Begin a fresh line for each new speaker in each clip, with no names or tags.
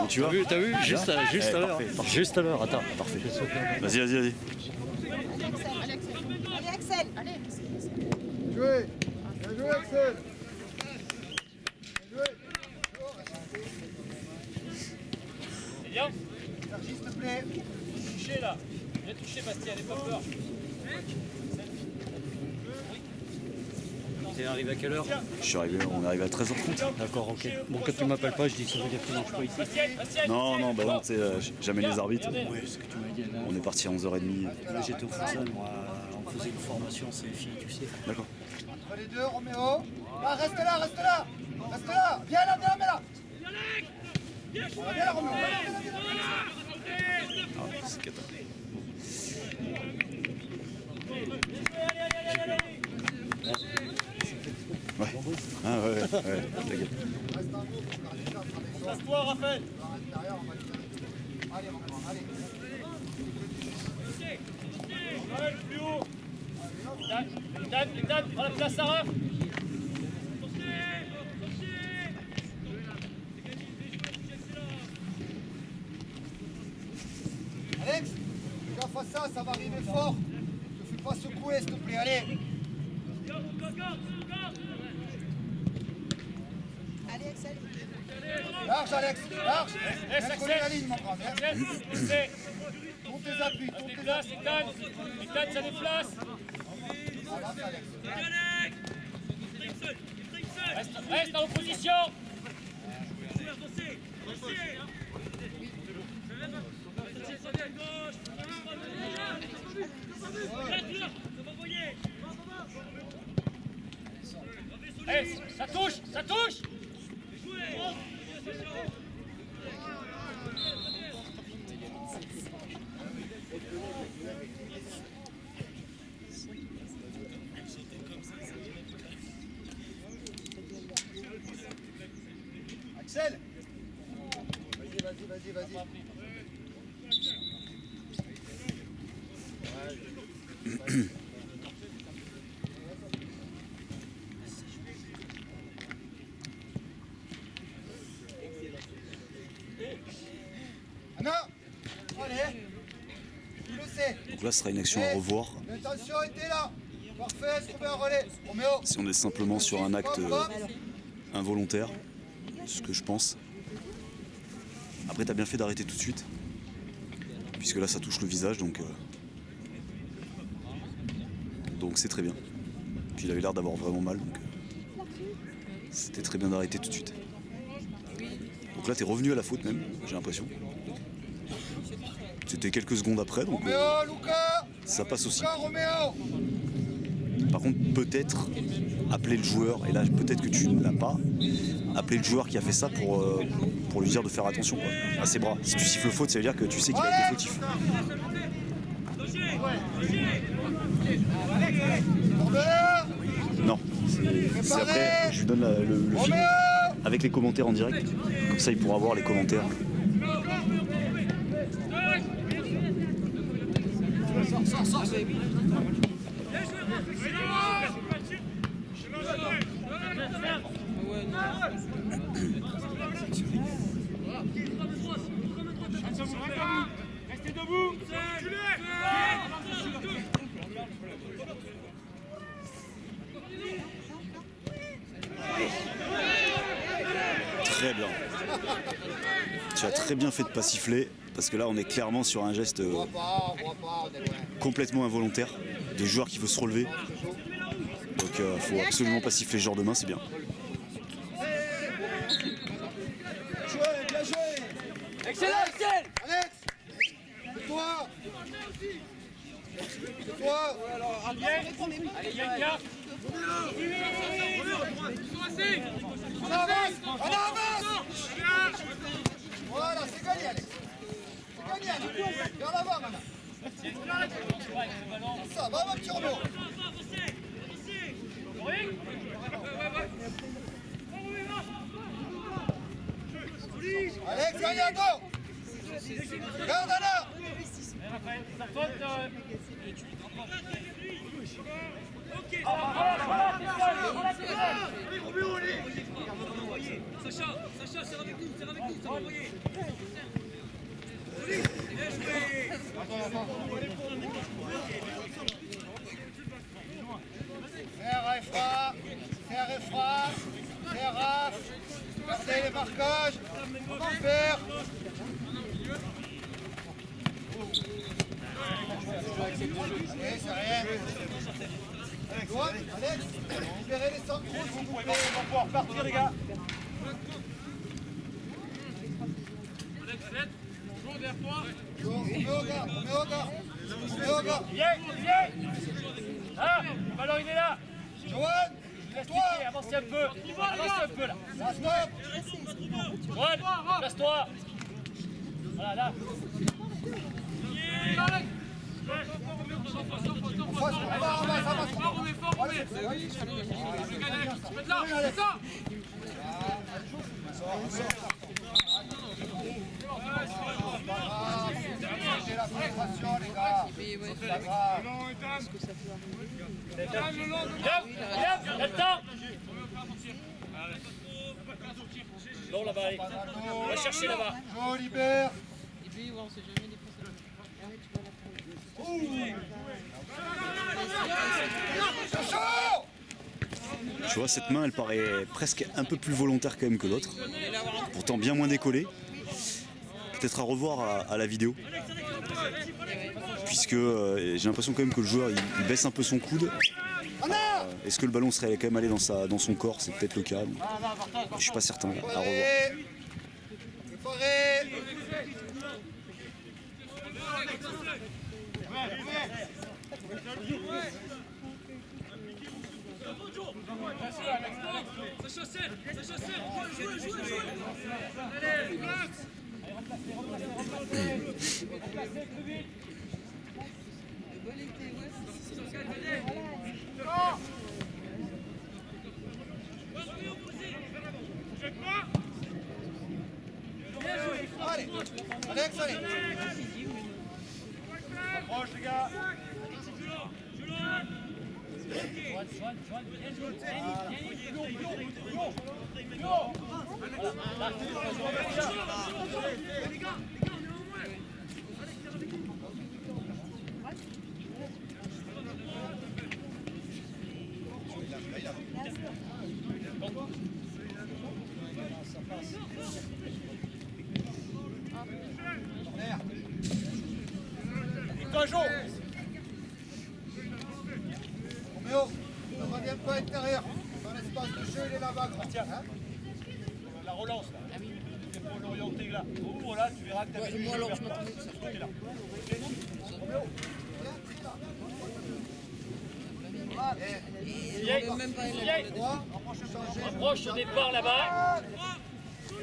Comment tu vas?
T'as vu juste à l'heure. Juste à l'heure, attends.
Parfait. Vas-y.
Allez Axel. Allez.
Joué. Bien joué Axel. Bien joué.
C'est bien.
Sergi, s'il te plaît.
Touché là. Bien touché Bastien, n'aie pas peur.
T'es arrivé à quelle heure?
On est arrivé à 13h30.
D'accord, ok. Bon, quand tu m'appelles pas, je dis ça veut dire que tu manges pas ici.
Bastien.
Non, bah non, tu sais, jamais les arbitres.
Ouais, c'est ce que tu m'as dit. Là.
On est parti à 11h30.
Là, j'étais au futsal, moi. On faisait une formation, c'est fini, tu sais.
D'accord.
Entre les deux, Roméo. Ah, reste là. Reste là. Viens là, mets là. Viens là, Roméo.
Ah, c'est cata. Ouais. Ah ouais, t'inquiète.
Passe-toi Raphaël.
Allez, Roméo, allez.
Raphaël, plus haut. Ethan, prends la place Sarah.
Alex, gaffe à ça, ça va arriver fort. Ne fais pas secouer, s'il te plaît, allez.
Allez Axel.
Large, Alex, large.
Laisse
Viens coller la ligne, mon grand.
Laissez.
Monte tes appuis,
Ça
monte tes
déplace,
appuis.
Ethan, ça déplace.
Avance, Alex.
Reste en opposition. Allez, ça touche.
Axel. Vas-y. Anna. Allez. Tu le sais.
Donc là, ce sera une action à revoir.
L'intention était là. Parfait, trouver un relais. Roméo.
Si on est simplement sur un acte involontaire, ce que je pense. Après, t'as bien fait d'arrêter tout de suite. Puisque là, ça touche le visage, donc c'est très bien. Puis il avait l'air d'avoir vraiment mal, donc c'était très bien d'arrêter tout de suite. Donc là, t'es revenu à la faute même, j'ai l'impression. C'était quelques secondes après, donc
Roméo, Luca.
ça passe aussi.
Luca, Roméo.
Par contre, peut-être appeler le joueur, et là peut-être que tu ne l'as pas, appeler le joueur qui a fait ça pour lui dire de faire attention quoi, à ses bras. Si tu siffles faute, ça veut dire que tu sais qu'il a été fautif. Non, c'est après, je lui donne le film avec les commentaires en direct, comme ça il pourra voir les commentaires.
Sors.
Restez debout.
Très bien. Tu as très bien fait de pas siffler, parce que là on est clairement sur un geste
On voit pas, on est loin.
complètement involontaire, de joueur qui veut se relever. Donc faut absolument pas siffler ce genre de main, c'est bien.
Bien joué.
Excellent, Axel.
Alex. C'est toi.
Allez, Yanka.
On avance. Voilà, c'est gagné, Alex. C'est gagné, Alex. Viens là-bas, maintenant. Ça va, mon petit Roméo. Alex, gagne à dos. Garde Anna.
Sacha, c'est avec nous, ça va envoyer.
Serre et frappe. Gardez les marquages. Faire. Allez, c'est rien. Alex, libérez les centres. Ils vont pouvoir partir, les gars. On met au gars.
Viens. Ah, le ballon il est là.
Joanne,
Laisse
toi.
piquer, avancez un peu là.
Ça stop.
Joanne, place-toi. Voilà, là.
J'ai la frustration, les gars. C'est pas grave.
Viens, il y a le temps. Non, là-bas, allez. On va chercher là-bas.
Jo, libère. C'est chaud.
Tu vois, cette main, elle paraît presque un peu plus volontaire quand même que l'autre. Pourtant bien moins décollée. Peut-être à revoir à la vidéo. Puisque j'ai l'impression quand même que le joueur il baisse un peu son coude. Est-ce que le ballon serait quand même allé dans son corps? C'est peut-être le cas. Mais je suis pas certain. À revoir.
Allez, Alex, allez. Approche, les gars. Roméo, ne reviens pas intérieur. Dans l'espace de jeu, il est là-bas. Tiens, hein?
La relance là. C'est pour l'orienter là. Ouvre là, tu verras que tu as
Moi alors je m'attendais que ça soit
là.
même pas
Approche au départ là-bas.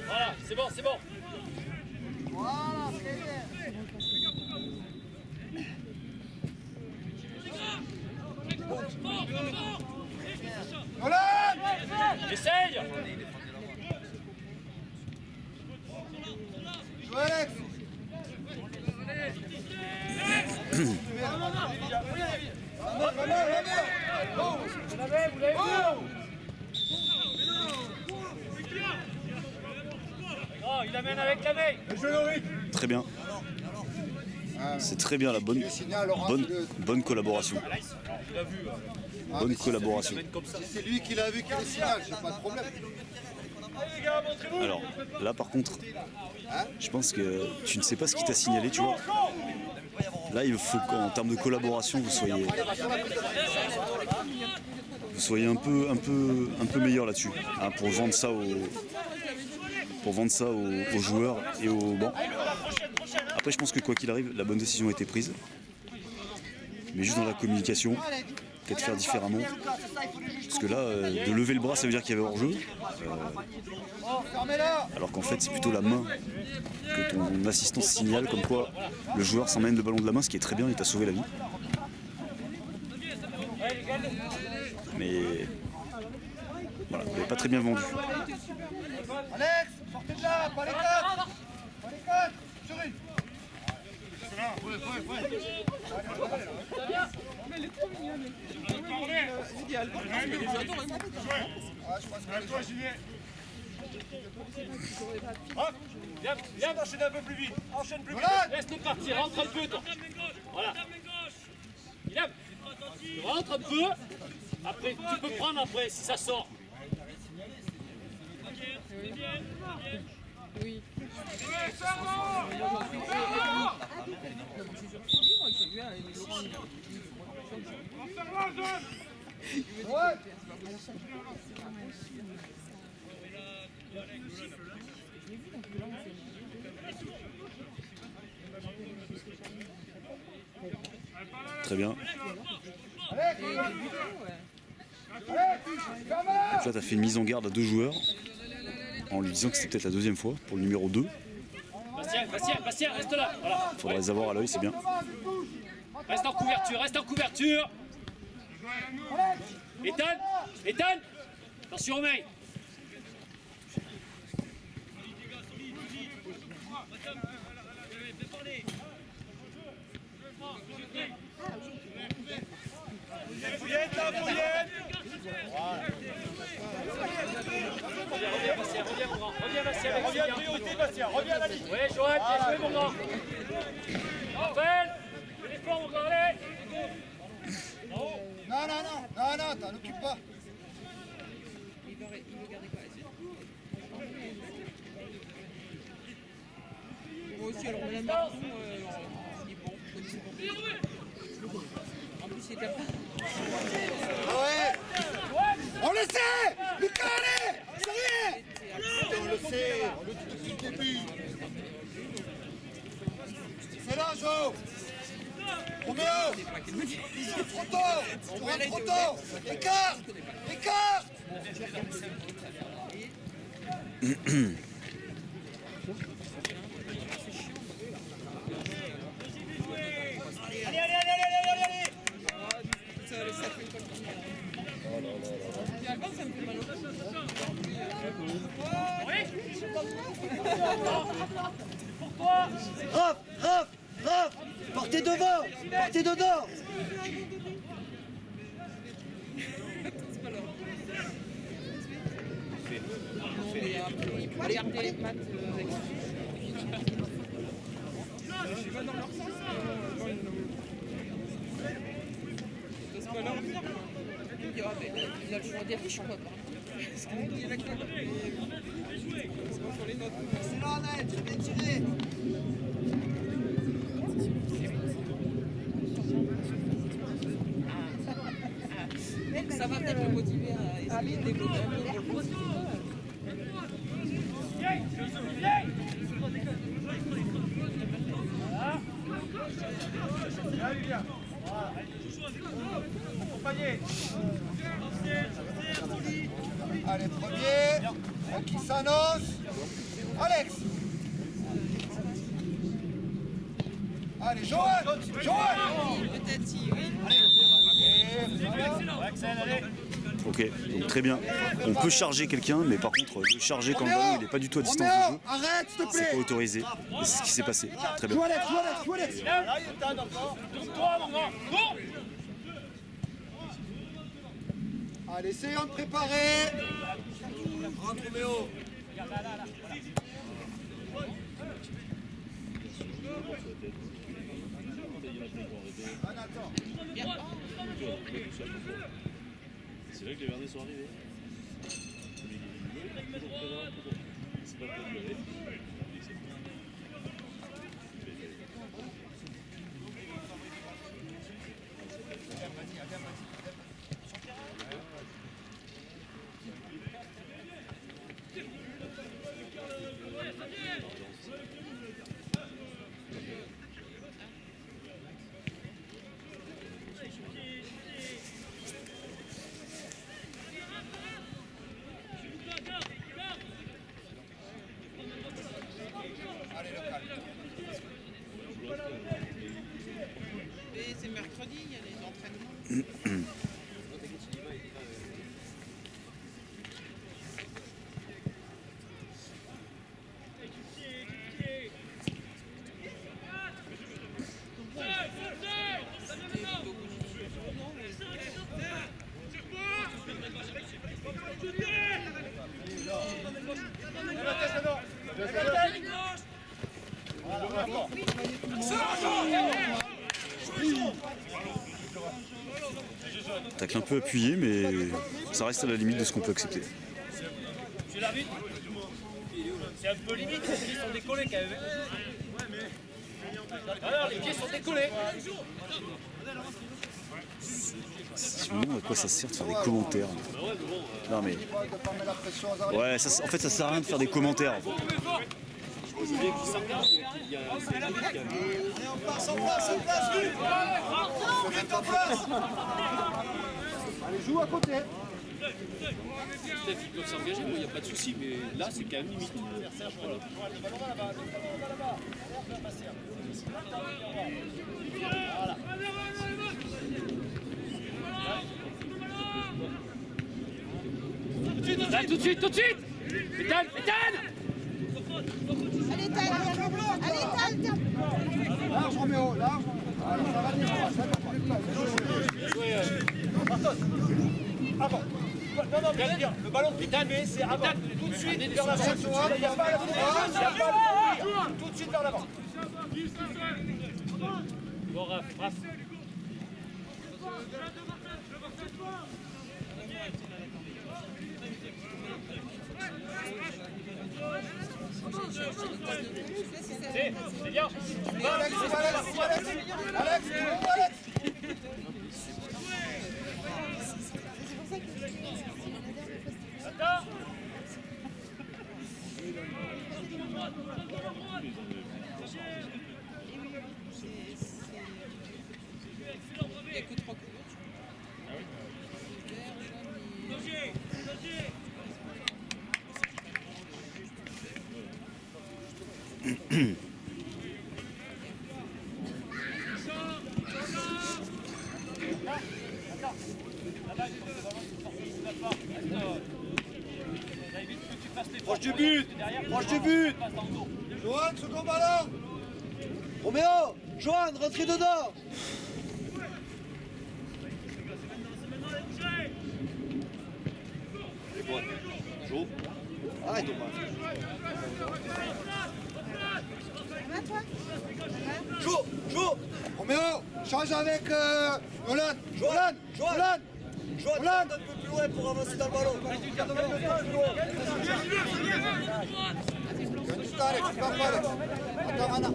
Voilà, c'est bon.
Voilà, c'est bien. Nolan!
J'essaye.
Joue Alex!
Oh, il amène avec la main.
Très bien. C'est très bien la bonne collaboration. Bonne collaboration.
Si c'est lui qui l'a vu qu'il est signal, j'ai pas de problème.
Alors là par contre, je pense que tu ne sais pas ce qui t'a signalé, tu vois. Là il faut qu'en termes de collaboration vous soyez un peu meilleur là-dessus, hein, pour vendre ça aux joueurs et aux bancs. Après je pense que quoi qu'il arrive, la bonne décision a été prise. Mais juste dans la communication, peut-être faire différemment. Parce que là, de lever le bras, ça veut dire qu'il y avait hors-jeu. Alors qu'en fait, c'est plutôt la main que ton assistant signale, comme quoi le joueur s'emmène le ballon de la main, ce qui est très bien, il t'a sauvé la vie. Mais voilà, vous n'avez pas très bien vendu.
Alex, sortez de là, pas les quatre! Pas les quatre! Sur une!
Viens, enchaîne un peu plus vite. Enchaîne plus vite. Laisse-nous partir, rentre un peu toi. Voilà. Guillaume, tu rentres un peu. Après, tu peux prendre après si ça sort.
Oui.
Ouais.
Très bien.
Alex, ferme-la.
Donc là, tu as fait une mise en garde à 2 joueurs en lui disant que c'était peut-être la deuxième fois pour le numéro 2.
Bastien, reste là. Voilà.
Il faudra les avoir à l'œil, c'est bien.
Reste en couverture. Ethan, attention au mail.
Fouillette là, Fouillette.
Reviens Bastien, reviens mon grand. Reviens Bastien avec
Reviens,
Julien.
priorité, Bastien, reviens à la ligne.
Ouais, Joël, bien joué mon grand. Raphaël, fais l'effort mon grand, allez.
Non, t'en occupe pas.
Il veut garder quoi? Moi aussi, alors Madame Marton, il est bon. En plus, il était pas.
Ouais. On le sait. Lucas, allez. Sérieux. On le sait. On le dit depuis le début. C'est là, Jo. Roméo. Trop tôt. Tu rentres trop tôt. Écarte.
Allez.
Ça fait quoi qu'il y a. Et avant, ça me fait mal au cou.
Raph. Partez devant.
C'est pas leur. Non, mais après, il peut aller garder les pattes avec. Je vais dans leur sens. C'est pas leur dire. Il a le choix des riches, quoi. Parce qu'il y a la clé. C'est pas sur les notes.
C'est là, net. Bien tiré.
Ça va peut-être le motiver à essayer de développer un peu pour le poste.
Allez, premier. Qui s'annonce. Alex. Allez, Joël.
Peut-être si, oui.
Axel, allez.
Ok, donc très bien. On peut charger quelqu'un, mais par contre, le charger quand le ballon il n'est pas du tout à distance de jeu,
Arrête, s'il te
c'est
plaît.
pas autorisé. Et c'est ce qui s'est passé. Très bien.
Joue Alex.
Là, Ethan encore.
Tourne-toi mon grand. Cours.
Allez, essayons de préparer. Rentre, Roméo.
C'est là que les Vernets sont arrivés. C'est pas pour pleurer.
tacle un peu appuyé, mais ça reste à la limite de ce qu'on peut accepter.
Tu l'arbitre? C'est un peu limite, les pieds sont décollés quand même. Alors, les pieds sont décollés.
Je me demande à quoi ça sert de faire des commentaires. Non mais. Ouais, ça, en fait ça sert à rien de faire des commentaires.
Allez, joue à côté.
Peut-être qu'ils peuvent s'engager, il n'y a pas de souci, mais là c'est quand même limite. Voilà.
Là, tout de suite, tout de suite. Étale, étale.
Allez, Tal. Allez, Tal, tiens.
Large, Roméo, large. Alors, ça va bien, ça va
Avant. Non, non, mais dire, le ballon qui est c'est avant. Tout de suite vers l'avant. Il n'y a pas à courir. Tout de suite vers l'avant.
Bon, Raph. C'est bien.
Alex, Alex.
Attends.
Il n'y a que 3 couleurs.
Proche du but. Proche du but.
Johan, second ballon.
Roméo. Johan, rentrez dedans.
Joe.
Arrête, Thomas.
Va, toi.
Joe.
Roméo, change avec Nolan.
Johan.
Nolan.
Johan, un peu plus loin pour avancer dans le ballon.
Alex, pas Alex. Attends, Anna.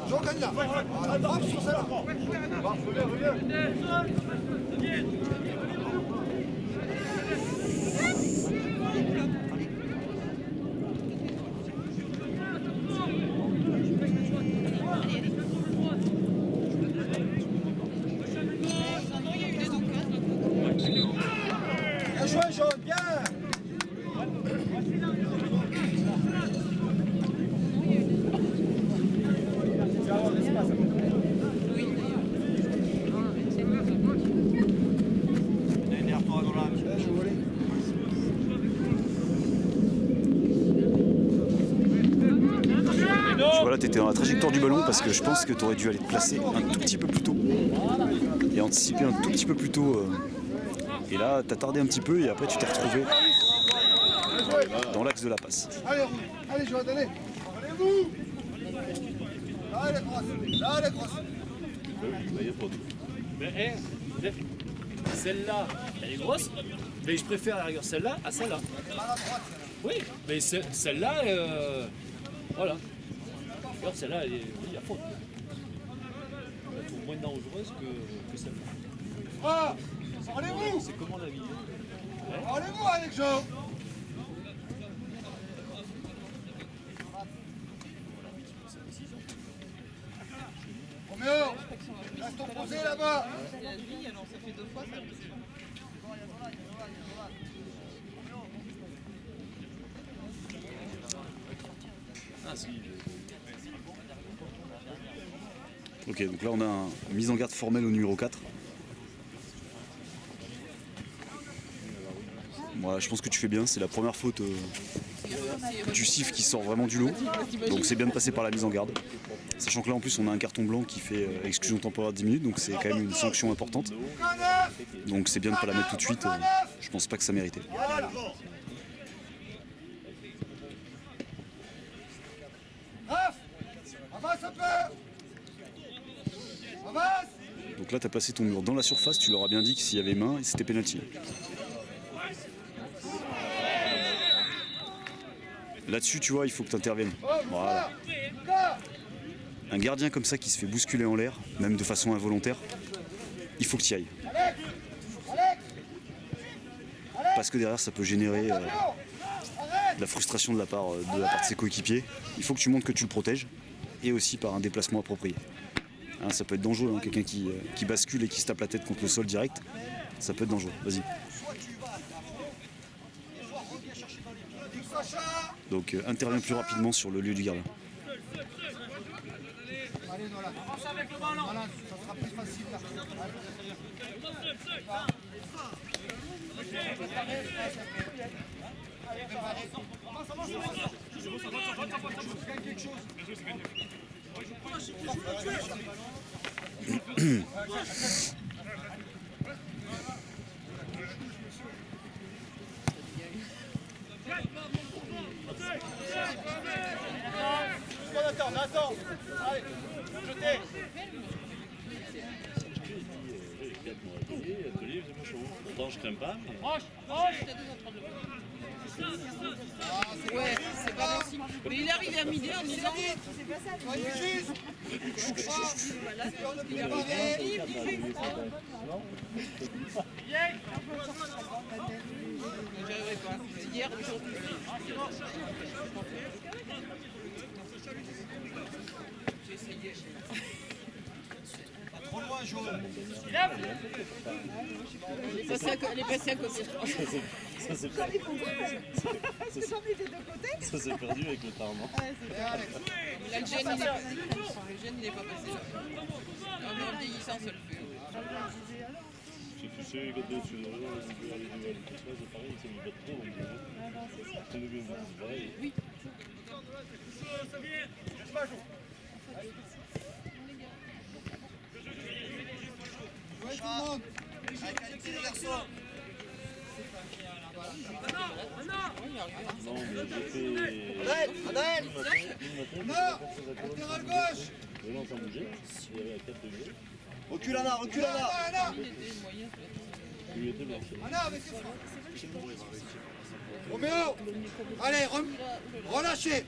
Joe, gagne là. Voilà, frappe sur celle-là. Bien joué, Jaune, bien.
Voilà, tu étais dans la trajectoire du ballon parce que je pense que tu aurais dû aller te placer un tout petit peu plus tôt et anticiper un tout petit peu plus tôt. Et là, tu as tardé un petit peu et après tu t'es retrouvé dans l'axe de la passe.
Allez, Johan, allez. Allez-vous. Là, les crosses. Là, les crosses.
Mais celle-là, elle est grosse, mais je préfère à la rigueur celle-là à celle-là. Oui, mais celle-là, voilà. D'ailleurs, celle-là, elle est, oui, à faute. Elle est moins dangereuse que celle-là.
Ah, allez-vous.
C'est comment la vie.
Allez-vous avec Joe. Roméo, laisse ton posé là-bas.
La vie, alors ça fait 2 fois ça.
Ah si.
Ok, donc là on a une mise en garde formelle au numéro 4. Moi, je pense que tu fais bien, c'est la première faute que tu siffles qui sort vraiment du lot. Donc c'est bien de passer par la mise en garde. Sachant que là en plus on a un carton blanc qui fait exclusion temporaire de 10 minutes, donc c'est quand même une sanction importante. Donc c'est bien de ne pas la mettre tout de suite, je pense pas que ça méritait.
Ah, Avance un peu. Avance.
Donc là, tu as placé ton mur dans la surface, tu leur as bien dit que s'il y avait main, c'était pénalty. Là-dessus, tu vois, il faut que tu interviennes. Voilà. Un gardien comme ça qui se fait bousculer en l'air, même de façon involontaire, il faut que tu y ailles. Parce que derrière, ça peut générer de la frustration de la part de ses coéquipiers. Il faut que tu montres que tu le protèges, et aussi par un déplacement approprié. Hein, ça peut être dangereux, hein, quelqu'un qui bascule et qui se tape la tête contre le sol direct, ça peut être dangereux. Vas-y. Donc interviens plus rapidement sur le lieu du gardien.
Allez, voilà. Voilà, ça sera plus facile là.
Attends. Allez, jetez.
Pourtant, je crains pas. Mais...
Ouais, c'est pas possible. Mais il est arrivé à midi en disant.
Soyez juste.
Il est arrivé. J'arriverai pas. Hier, aujourd'hui. J'ai essayé.
Trop loin, jaune.
Elle est passée à côté.
Ça s'est perdu. Ça s'est perdu avec le temps, non?
Là, le gène, il n'est pas passé. En vieillissant, ça le fait.
Tu sais, quand tu es sur le vélo, tu peux aller du vélo. C'est pareil, c'est une botte trop. C'est le même, c'est pareil.
Oui.
Ouais, tout le monde. La qualité des garçons.
Non, mais j'ai fait...
Adèle. Non, latéral gauche.
Le lance en bouger, il y avait à 4 degrés.
Recule Anna, recule Anna.
Il était blanc.
Anna, avec Roméo. Allez, relâchez.